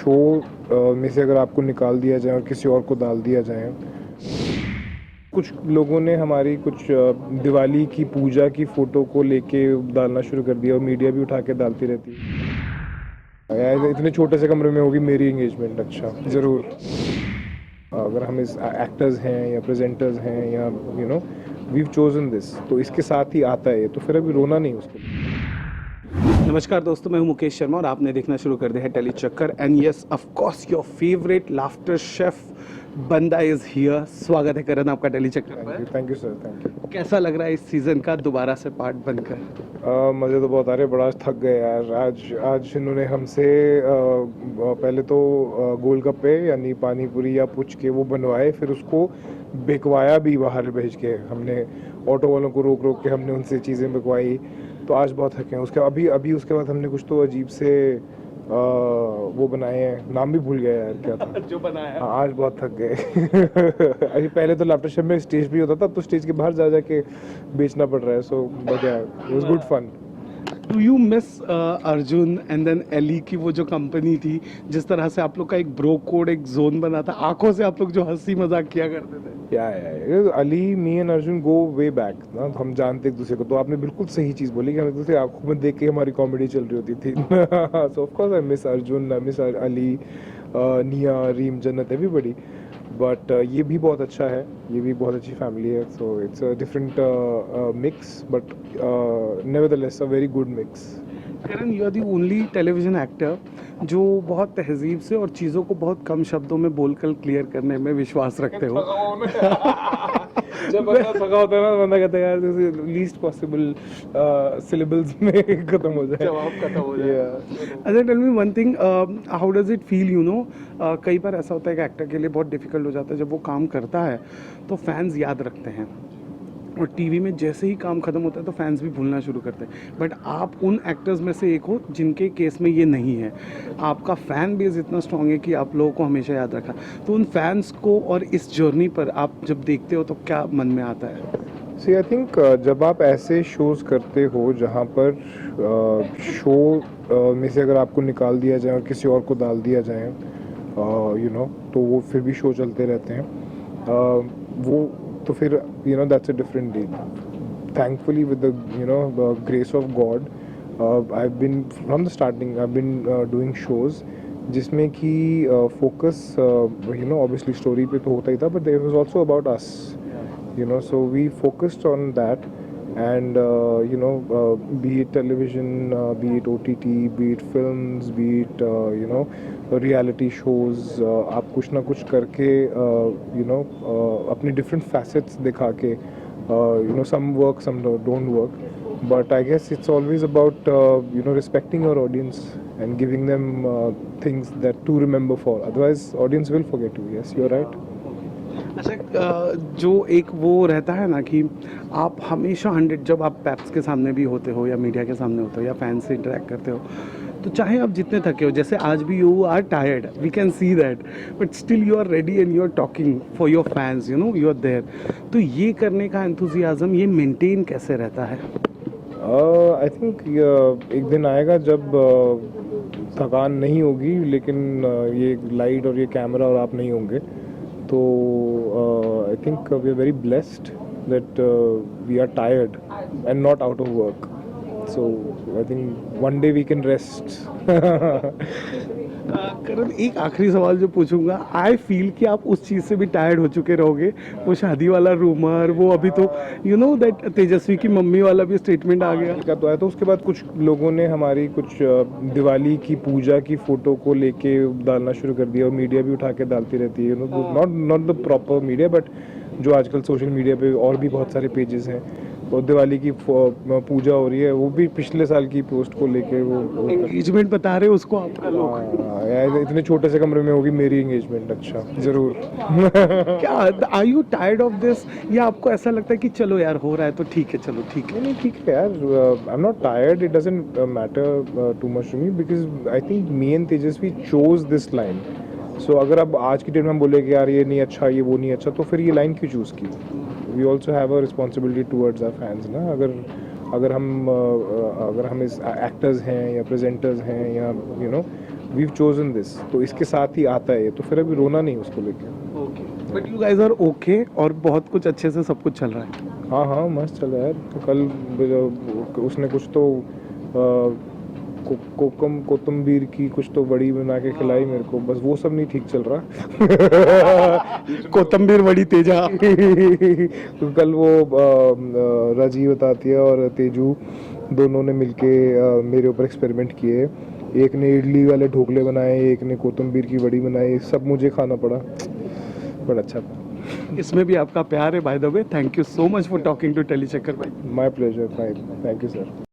Show में से अगर आपको निकाल दिया जाए और किसी और को डाल दिया जाए। कुछ लोगों ने हमारी कुछ दिवाली की पूजा की फ़ोटो को लेके डालना शुरू कर दिया और मीडिया भी उठा के डालती रहती है। यार इतने छोटे से कमरे में होगी मेरी एंगेजमेंट। अच्छा, ज़रूर। अगर हम इस एक्टर्स हैं या प्रेजेंटर्स हैं या वीव चोजन दिस, तो इसके साथ ही आता है, तो फिर अभी रोना नहीं उसके लिए। नमस्कार दोस्तों, मैं हूं मुकेश शर्मा और आपने देखना शुरू कर दिया है टेली चक्कर। And yes, of course your favourite laughter chef बंदा इज हियर। स्वागत है करण आपका टेली चक्कर पर। Thank you sir, thank you. कैसा लग रहा है इस सीजन का दोबारा से पार्ट बनकर? मज़े तो बहुत आ रहे, बड़ा थक गए यार। आज इन्होंने हमसे पहले तो गोलगप्पे यानी पानी पूरी या पुच के वो बनवाए, फिर उसको बिकवाया भी बाहर भेज के। हमने ऑटो वालों को रोक रोक के हमने उनसे चीज़ें बिकवाई। तो आज बहुत थके हैं। उसके अभी उसके बाद हमने कुछ तो अजीब से वो बनाए हैं, नाम भी भूल गया यार क्या था जो बनाया। हाँ, आज बहुत थक गए। अभी पहले तो लाफ्टर शेफ में स्टेज भी होता था, अब तो स्टेज के बाहर जा जाके बेचना पड़ रहा है। सो बट यार it was good fun. Do you miss Arjun and then Ellie की वो जो कंपनी थी, जिस तरह से आप लोग का एक ब्रो कोड, एक जोन बना था, आंखों से आप लोग जो हंसी मजाक किया करते थे? या Ali, me and Arjun go way back ना, हम जानते एक दूसरे को। तो आपने बिल्कुल सही चीज़ बोली कि हम एक दूसरे आंखों में देख के हमारी कॉमेडी चल रही होती थी। सो of course I miss Arjun, I miss Ali, निया, रीम, जन्नत, एवरीबॉडी। बट ये भी बहुत अच्छा है, ये भी बहुत अच्छी फैमिली है। So it's a different mix, but nevertheless a very good mix. Karan, you are the only television actor जो बहुत तहजीब से और चीज़ों को बहुत कम शब्दों में बोलकर क्लियर करने में विश्वास रखते हो। जब बंदा थका होता है ना, बंदा कहता है यार लीस्ट पॉसिबल सिलेबल्स में खत्म हो जाए, जवाब खत्म हो जाए। अच्छा, tell me one thing, how does it feel, you know? कई बार ऐसा होता है कि एक्टर के लिए बहुत डिफिकल्ट हो जाता है जब वो काम करता है तो फैंस याद रखते हैं, और टीवी में जैसे ही काम खत्म होता है तो फैंस भी भूलना शुरू करते हैं। बट आप उन एक्टर्स में से एक हो जिनके केस में ये नहीं है। आपका फ़ैन बेस इतना स्ट्रांग है कि आप लोगों को हमेशा याद रखा। तो उन फैंस को और इस जर्नी पर आप जब देखते हो तो क्या मन में आता है? सी आई थिंक जब आप ऐसे शोज़ करते हो जहाँ पर शो में से अगर आपको निकाल दिया जाए और किसी और को डाल दिया जाए, तो वो फिर भी शो चलते रहते हैं। वो तो फिर that's a different deal. Thankfully, with the grace of God, I've been from the starting. I've been doing shows जिसमें कि फोकस obviously story पे तो होता ही था, but there was also about us. So we focused on that, and be it television, be it OTT, be it films, be it reality shows, आप कुछ ना कुछ करके अपनी different facets दिखा के, some work, some don't work, but I guess it's always about respecting your audience and giving them things that to remember for. Otherwise audience will forget you. Yes, you're right. अच्छा, जो एक वो रहता है ना कि आप हमेशा 100, जब आप पैप्स के सामने भी होते हो या मीडिया के सामने होते हो या फैंस से इंटरेक्ट करते हो, तो चाहे आप जितने थके हो, जैसे आज भी you are tired, we can see that, but still you are ready and you are talking for your fans, you are there. तो ये करने का एंथुजियाज्म, ये मेंटेन कैसे रहता है? आई थिंक एक दिन आएगा जब थकान नहीं होगी, लेकिन ये लाइट और ये कैमरा और आप नहीं होंगे। तो I think we are very blessed that we are tired and not out of work. So I think one day we can rest. Karan, एक आखिरी सवाल जो पूछूंगा, आई फील कि आप उस चीज़ से भी टायर्ड हो चुके रहोगे। वो शादी वाला रूमर, वो अभी तो दैट तेजस्वी की मम्मी वाला भी स्टेटमेंट आ गया। का तो है, तो उसके बाद कुछ लोगों ने हमारी कुछ दिवाली की पूजा की फ़ोटो को लेके डालना शुरू कर दिया और मीडिया भी उठा के डालती रहती है। Not the proper media, but जो आजकल सोशल मीडिया पे और भी बहुत सारे पेजेस हैं, और दिवाली की पूजा हो रही है, वो भी पिछले साल की पोस्ट को लेके वो एंगेजमेंट बता रहे हो उसको आपका लोग। यार इतने छोटे से कमरे में होगी मेरी एंगेजमेंट। अच्छा, ज़रूर। क्या are you tired of this, या आपको ऐसा लगता है कि चलो यार हो रहा है तो ठीक है, चलो ठीक है? नहीं, ठीक है यार। I am not tired, it doesn't matter too much to me, because I think me and Tejasvi chose this line. So अगर अब आज की डेट में हम बोले कि यार ये नहीं अच्छा, ये वो नहीं अच्छा, तो फिर ये लाइन क्यों चूज़ की? We also have a responsibility towards our fans ना। अगर हम इस एक्टर्स हैं या प्रेजेंटर्स हैं या वी चोजन दिस, तो इसके साथ ही आता है ये, तो फिर अभी रोना नहीं उसको लेके। Okay, but you guys are okay और बहुत कुछ अच्छे से सब कुछ चल रहा है। हाँ हाँ मस्त चल रहा है यार। तो कल उसने कुछ तो कोतंबीर की कुछ तो बड़ी बना के खिलाई मेरे को, बस वो सब नहीं ठीक चल रहा। कोतंबीर बड़ी तेजा। तो कल वो राजीव बताती है और तेजू दोनों ने मिलके मेरे ऊपर एक्सपेरिमेंट किए। एक ने इडली वाले ढोकले बनाए, एक ने कोतंबीर की बड़ी बनाई, सब मुझे खाना पड़ा, बड़ा अच्छा था। इसमें भी आपका प्यार है by the way. Thank you so much for talking to Telly Chakkar भाई। माय प्लेजर भाई, थैंक यू सर।